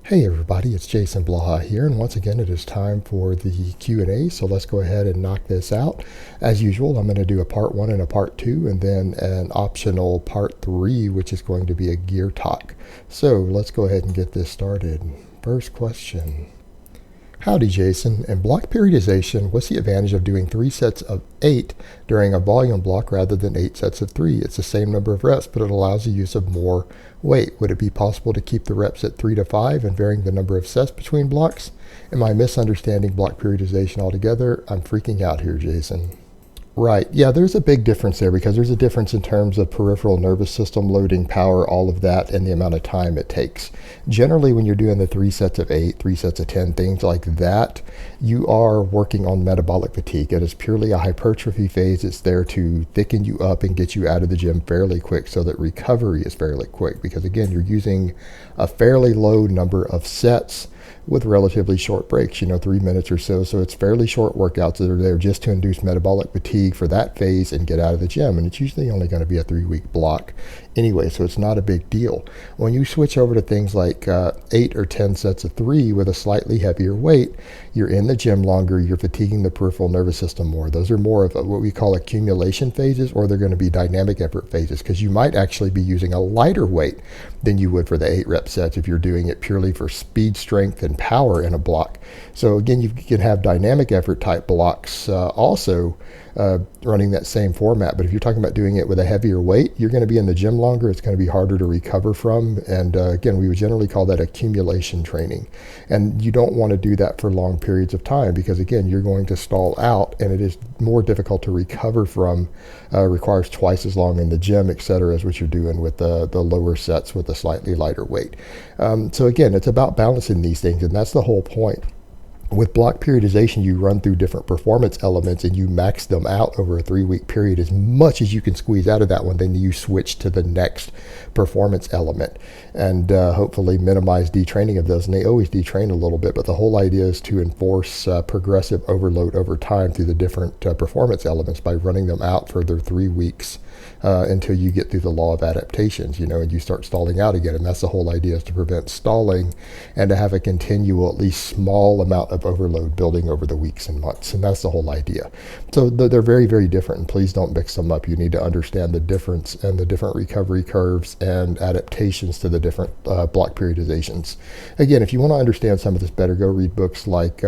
Hey everybody, it's Jason Blaha here, and once again it is time for the Q&A, so let's go ahead and knock this out. As usual, I'm going to do a part 1 and a part 2, and then an optional part 3, which is going to be a gear talk. So let's go ahead and get this started. First question. Howdy Jason, in block periodization, what's the advantage of doing 3 sets of 8 during a volume block rather than 8 sets of 3? It's the same number of reps, but it allows the use of more weight. Would it be possible to keep the reps at 3 to 5 and varying the number of sets between blocks? Am I misunderstanding block periodization altogether? I'm freaking out here, Jason. Right. Yeah, there's a big difference there because there's a difference in terms of peripheral nervous system loading, power, all of that, and the amount of time it takes. Generally, when you're doing the 3 sets of 8, 3 sets of 10, things like that, you are working on metabolic fatigue. It is purely a hypertrophy phase. It's there to thicken you up and get you out of the gym fairly quick so that recovery is fairly quick because, again, you're using a fairly low number of sets with relatively short breaks, 3 minutes or so. So it's fairly short workouts that are there just to induce metabolic fatigue for that phase and get out of the gym. And it's usually only going to be a 3-week block anyway, so it's not a big deal. When you switch over to things like 8 or 10 sets of 3 with a slightly heavier weight, you're in the gym longer, you're fatiguing the peripheral nervous system more. Those are more of what we call accumulation phases, or they're going to be dynamic effort phases, because you might actually be using a lighter weight than you would for the 8 rep sets if you're doing it purely for speed, strength, and power in a block. So again, you can have dynamic effort type blocks also running that same format. But if you're talking about doing it with a heavier weight, you're going to be in the gym longer. It's going to be harder to recover from. And again, we would generally call that accumulation training. And you don't want to do that for long periods of time because, again, you're going to stall out and it is more difficult to recover from, requires twice as long in the gym, et cetera, as what you're doing with the lower sets with a slightly lighter weight. So again, it's about balancing these things, and that's the whole point. With block periodization, you run through different performance elements and you max them out over a 3-week period as much as you can squeeze out of that one. Then you switch to the next performance element and hopefully minimize detraining of those. And they always detrain a little bit, but the whole idea is to enforce progressive overload over time through the different performance elements by running them out for their 3 weeks until you get through the law of adaptations, and you start stalling out again. And that's the whole idea, is to prevent stalling and to have a continual, at least small amount of overload building over the weeks and months. And that's the whole idea. So they're very, very different. And please don't mix them up. You need to understand the difference and the different recovery curves and adaptations to the different block periodizations. Again, if you want to understand some of this better, go read books like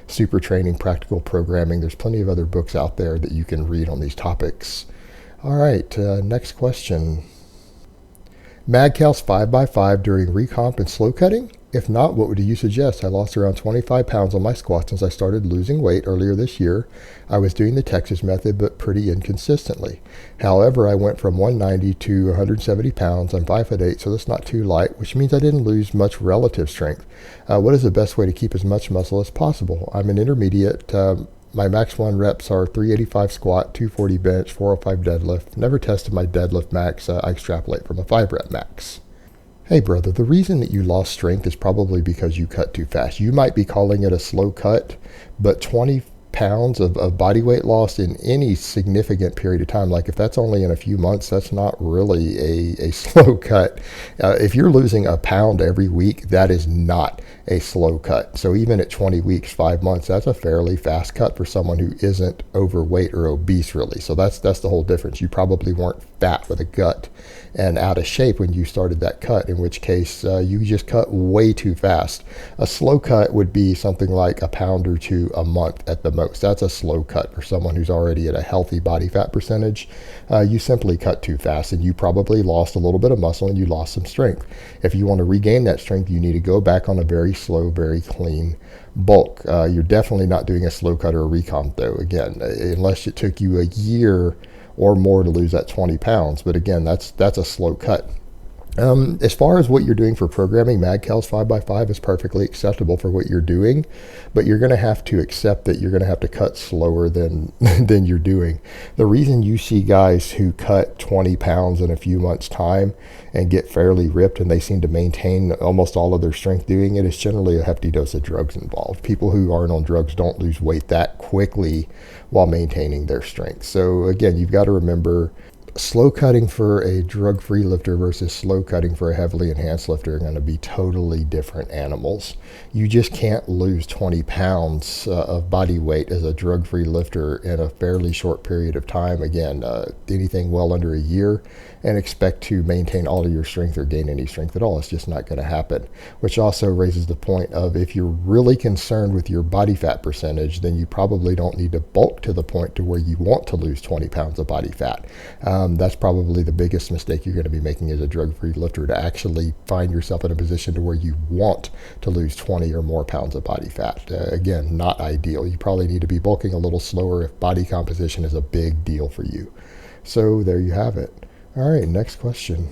Super Training, Practical Programming. There's plenty of other books out there that you can read on these topics. All right, next question. Madcow's 5x5 during recomp and slow cutting? If not, what would you suggest? I lost around 25 pounds on my squats since I started losing weight earlier this year. I was doing the Texas method, but pretty inconsistently. However, I went from 190 to 170 pounds. I'm 5'8", so that's not too light, which means I didn't lose much relative strength. What is the best way to keep as much muscle as possible? I'm an intermediate. My max 1 reps are 385 squat, 240 bench, 405 deadlift. Never tested my deadlift max. I extrapolate from a 5 rep max. Hey brother, the reason that you lost strength is probably because you cut too fast. You might be calling it a slow cut, but 20 pounds of body weight loss in any significant period of time, like if that's only in a few months, that's not really a slow cut. If you're losing a pound every week, that is not a slow cut. So even at 20 weeks, 5 months, that's a fairly fast cut for someone who isn't overweight or obese really. So that's the whole difference. You probably weren't fat with a gut and out of shape when you started that cut, in which case you just cut way too fast. A slow cut would be something like a pound or 2 a month at the most. That's a slow cut for someone who's already at a healthy body fat percentage. You simply cut too fast and you probably lost a little bit of muscle and you lost some strength. If you want to regain that strength, you need to go back on a very slow, very clean bulk. You're definitely not doing a slow cut or a recomp though, again, unless it took you a year or more to lose that 20 pounds. But again, that's a slow cut. As far as what you're doing for programming, Madcow's 5x5 is perfectly acceptable for what you're doing, but you're going to have to accept that you're going to have to cut slower than you're doing. The reason you see guys who cut 20 pounds in a few months' time and get fairly ripped and they seem to maintain almost all of their strength doing it is generally a hefty dose of drugs involved. People who aren't on drugs don't lose weight that quickly while maintaining their strength. So again, you've got to remember slow cutting for a drug-free lifter versus slow cutting for a heavily enhanced lifter are going to be totally different animals. You just can't lose 20 pounds of body weight as a drug-free lifter in a fairly short period of time. Again, anything well under a year, and expect to maintain all of your strength or gain any strength at all. It's just not going to happen. Which also raises the point of, if you're really concerned with your body fat percentage, then you probably don't need to bulk to the point to where you want to lose 20 pounds of body fat. That's probably the biggest mistake you're going to be making as a drug-free lifter, to actually find yourself in a position to where you want to lose 20 or more pounds of body fat. Again, not ideal. You probably need to be bulking a little slower if body composition is a big deal for you. So there you have it. All right, next question.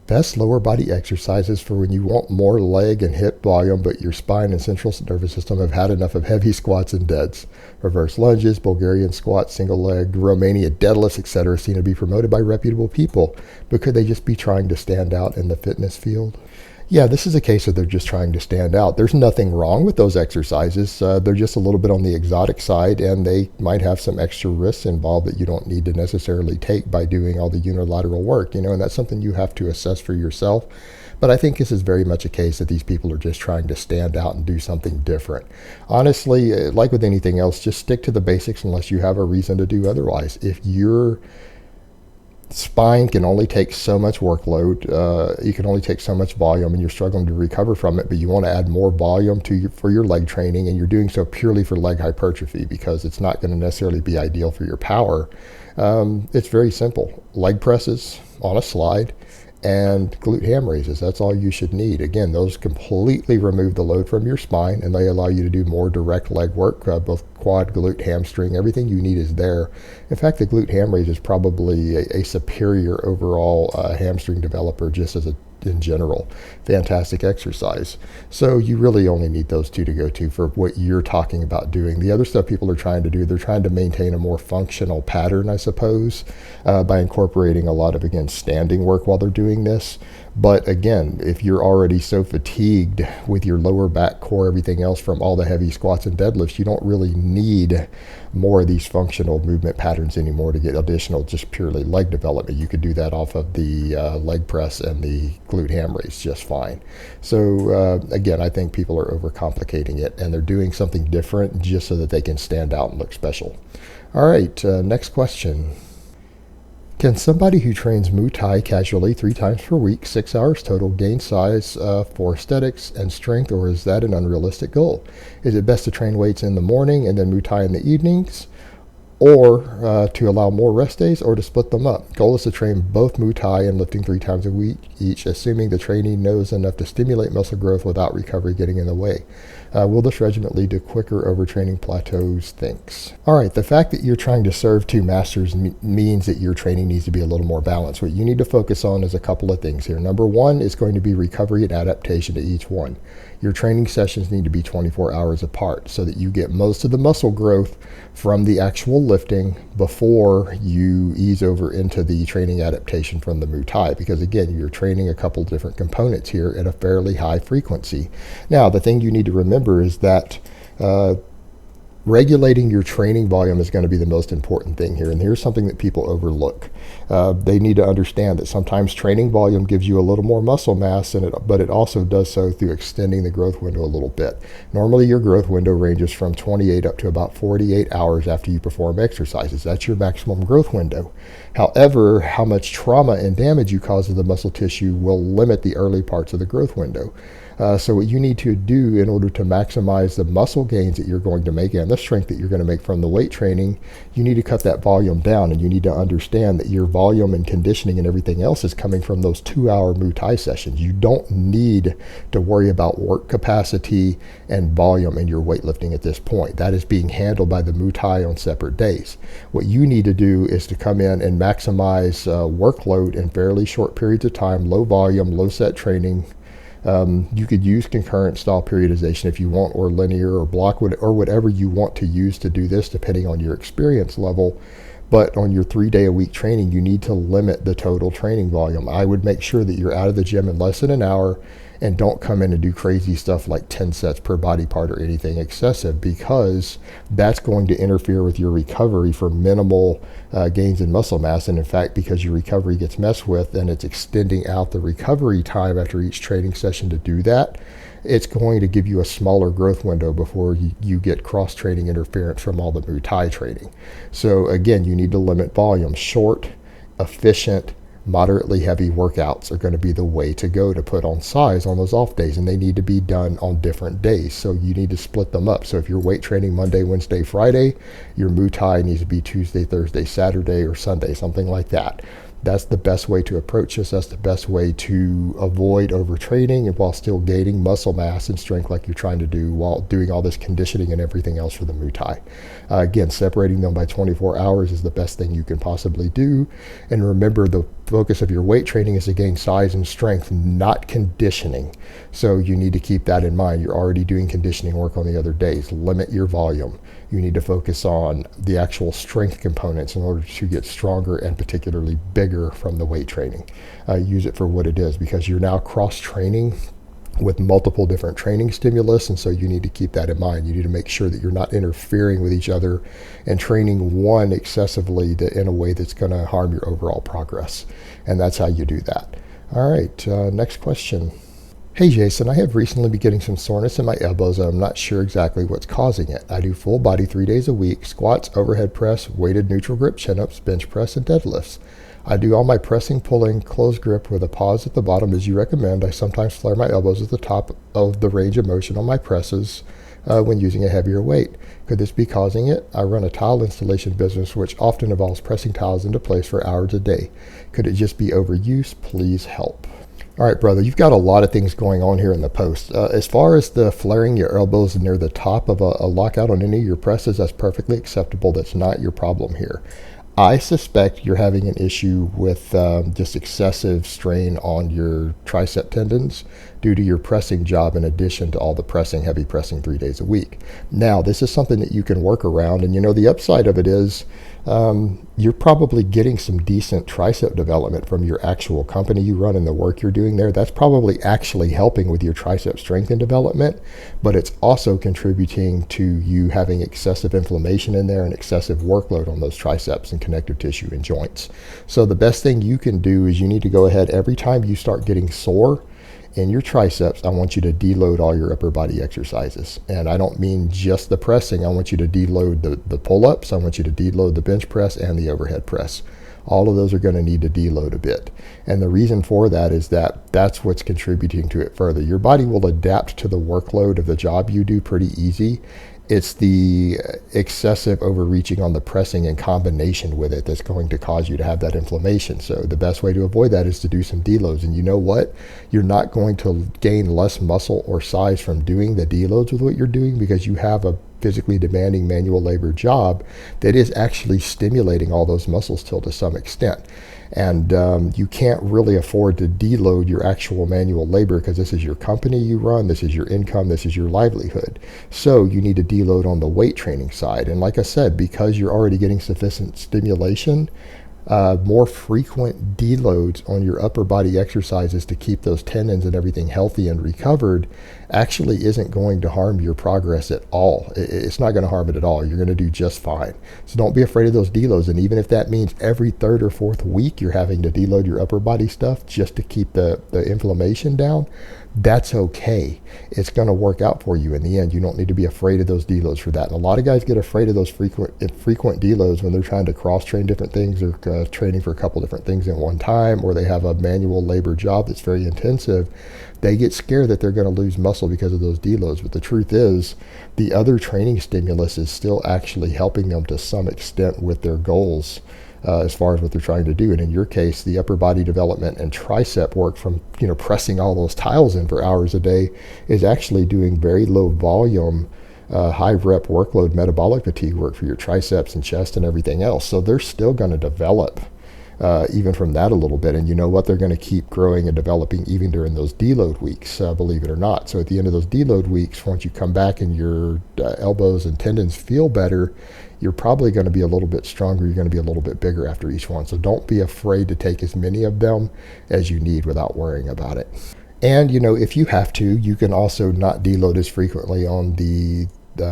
Best lower body exercises for when you want more leg and hip volume, but your spine and central nervous system have had enough of heavy squats and deads. Reverse lunges, Bulgarian squats, single leg, Romania deadlifts, etc. seem to be promoted by reputable people, but could they just be trying to stand out in the fitness field? Yeah, this is a case of they're just trying to stand out. There's nothing wrong with those exercises. They're just a little bit on the exotic side, and they might have some extra risks involved that you don't need to necessarily take by doing all the unilateral work, and that's something you have to assess for yourself. But I think this is very much a case that these people are just trying to stand out and do something different. Honestly, like with anything else, just stick to the basics unless you have a reason to do otherwise. If your spine can only take so much workload, you can only take so much volume, and you're struggling to recover from it, but you want to add more volume for your leg training, and you're doing so purely for leg hypertrophy because it's not going to necessarily be ideal for your power. It's very simple. Leg presses on a slide and glute ham raises. That's all you should need. Again, those completely remove the load from your spine, and they allow you to do more direct leg work, both quad, glute, hamstring. Everything you need is there. In fact, the glute ham raise is probably a superior overall hamstring developer just as in general. Fantastic exercise. So you really only need those two to go to for what you're talking about doing. The other stuff people are trying to do, they're trying to maintain a more functional pattern, I suppose, by incorporating a lot of, again, standing work while they're doing this. But again, if you're already so fatigued with your lower back, core, everything else from all the heavy squats and deadlifts, you don't really need more of these functional movement patterns anymore to get additional just purely leg development. You could do that off of the leg press and the glute ham raise just fine. So again, I think people are overcomplicating it, and they're doing something different just so that they can stand out and look special. All right, next question. Can somebody who trains Muay Thai casually 3 times per week, 6 hours total, gain size for aesthetics and strength, or is that an unrealistic goal? Is it best to train weights in the morning and then Muay Thai in the evenings, or to allow more rest days, or to split them up? Goal is to train both Muay Thai and lifting 3 times a week each, assuming the trainee knows enough to stimulate muscle growth without recovery getting in the way. Will this regimen lead to quicker overtraining plateaus? Thanks. All right, the fact that you're trying to serve 2 masters means that your training needs to be a little more balanced. What you need to focus on is a couple of things here. Number one is going to be recovery and adaptation to each one. Your training sessions need to be 24 hours apart so that you get most of the muscle growth from the actual lifting before you ease over into the training adaptation from the Muay Thai, because again, you're training a couple different components here at a fairly high frequency. Now, the thing you need to remember is that regulating your training volume is going to be the most important thing here. And here's something that people overlook. They need to understand that sometimes training volume gives you a little more muscle mass, but it also does so through extending the growth window a little bit. Normally, your growth window ranges from 28 up to about 48 hours after you perform exercises. That's your maximum growth window. However, how much trauma and damage you cause to the muscle tissue will limit the early parts of the growth window. So what you need to do in order to maximize the muscle gains that you're going to make and the strength that you're going to make from the weight training, you need to cut that volume down, and you need to understand that your volume and conditioning and everything else is coming from those 2-hour Muay Thai sessions. You don't need to worry about work capacity and volume in your weightlifting at this point. That is being handled by the Muay Thai on separate days. What you need to do is to come in and maximize workload in fairly short periods of time, low volume, low set training. You could use concurrent style periodization if you want, or linear, or block, or whatever you want to use to do this depending on your experience level. But on your 3-day-a-week training, you need to limit the total training volume. I would make sure that you're out of the gym in less than an hour and don't come in and do crazy stuff like 10 sets per body part or anything excessive, because that's going to interfere with your recovery for minimal gains in muscle mass. And in fact, because your recovery gets messed with and it's extending out the recovery time after each training session to do that, it's going to give you a smaller growth window before you get cross-training interference from all the Muay Thai training. So again, you need to limit volume. Short, efficient, moderately heavy workouts are going to be the way to go to put on size on those off days, and they need to be done on different days. So you need to split them up. So if you're weight training Monday, Wednesday, Friday, your Muay Thai needs to be Tuesday, Thursday, Saturday, or Sunday, something like that. That's the best way to approach this. That's the best way to avoid overtraining and while still gaining muscle mass and strength like you're trying to do while doing all this conditioning and everything else for the Muay Thai. Again, separating them by 24 hours is the best thing you can possibly do. And remember, the focus of your weight training is to gain size and strength, not conditioning. So you need to keep that in mind. You're already doing conditioning work on the other days. Limit your volume. You need to focus on the actual strength components in order to get stronger and particularly bigger from the weight training. Use it for what it is, because you're now cross-training with multiple different training stimulus, and so you need to keep that in mind. You need to make sure that you're not interfering with each other and training one excessively in a way that's going to harm your overall progress. And that's how you do that. All right, next question. Hey Jason, I have recently been getting some soreness in my elbows and I'm not sure exactly what's causing it. I do full body 3 days a week, squats, overhead press, weighted neutral grip chin-ups, bench press, and deadlifts. I do all my pressing, pulling, closed grip with a pause at the bottom as you recommend. I sometimes flare my elbows at the top of the range of motion on my presses when using a heavier weight. Could this be causing it? I run a tile installation business which often involves pressing tiles into place for hours a day. Could it just be overuse? Please help. All right, brother, you've got a lot of things going on here in the post. As far as the flaring your elbows near the top of a lockout on any of your presses, that's perfectly acceptable. That's not your problem here. I suspect you're having an issue with just excessive strain on your tricep tendons due to your pressing job in addition to all the pressing, heavy pressing 3 days a week. Now, this is something that you can work around, and the upside of it is you're probably getting some decent tricep development from your actual company you run and the work you're doing there. That's probably actually helping with your tricep strength and development, but it's also contributing to you having excessive inflammation in there and excessive workload on those triceps and connective tissue and joints. So the best thing you can do is you need to go ahead every time you start getting sore in your triceps, I want you to deload all your upper body exercises. And I don't mean just the pressing. I want you to deload the pull-ups. I want you to deload the bench press and the overhead press. All of those are going to need to deload a bit. And the reason for that is that that's what's contributing to it further. Your body will adapt to the workload of the job you do pretty easy. It's the excessive overreaching on the pressing in combination with it that's going to cause you to have that inflammation. So the best way to avoid that is to do some deloads. And you know what? You're not going to gain less muscle or size from doing the deloads with what you're doing, because you have a physically demanding manual labor job that is actually stimulating all those muscles to some extent. And you can't really afford to deload your actual manual labor, because this is your company you run, this is your income, this is your livelihood. So you need to deload on the weight training side. And like I said, because you're already getting sufficient stimulation, more frequent deloads on your upper body exercises to keep those tendons and everything healthy and recovered actually isn't going to harm your progress at all. It's not going to harm it at all. You're going to do just fine. So don't be afraid of those deloads. And even if that means every third or fourth week you're having to deload your upper body stuff just to keep the inflammation down, that's okay. It's going to work out for you in the end. You don't need to be afraid of those deloads for that. And a lot of guys get afraid of those frequent deloads when they're trying to cross-train different things, or training for a couple different things at one time, or they have a manual labor job that's very intensive. They get scared that they're going to lose muscle because of those deloads. But the truth is, the other training stimulus is still actually helping them to some extent with their goals. As far as what they're trying to do. And in your case, the upper body development and tricep work from pressing all those tiles in for hours a day is actually doing very low volume, high rep workload metabolic fatigue work for your triceps and chest and everything else. So they're still going to develop even from that a little bit. And you know what? They're going to keep growing and developing even during those deload weeks, believe it or not. So at the end of those deload weeks, once you come back and your elbows and tendons feel better, you're probably going to be a little bit stronger. You're going to be a little bit bigger after each one. So don't be afraid to take as many of them as you need without worrying about it. And, if you have to, you can also not deload as frequently on the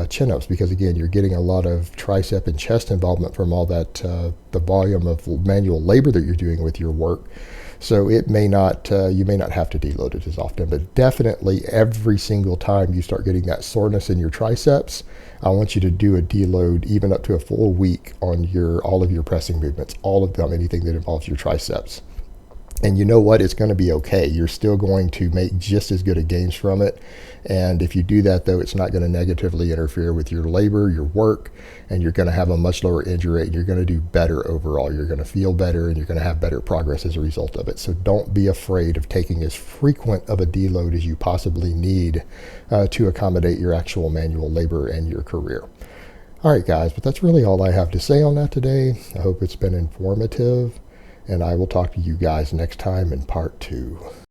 chin-ups, because again, you're getting a lot of tricep and chest involvement from all that the volume of manual labor that you're doing with your work. So it may not you may not have to deload it as often, but definitely every single time you start getting that soreness in your triceps, I want you to do a deload even up to a full week on all of your pressing movements, all of them, anything that involves your triceps. And you know what? It's going to be okay. You're still going to make just as good a gains from it. And if you do that, though, it's not going to negatively interfere with your labor, your work, and you're going to have a much lower injury rate, and you're going to do better overall. You're going to feel better, and you're going to have better progress as a result of it. So don't be afraid of taking as frequent of a deload as you possibly need to accommodate your actual manual labor and your career. All right, guys, but that's really all I have to say on that today. I hope it's been informative. And I will talk to you guys next time in part 2.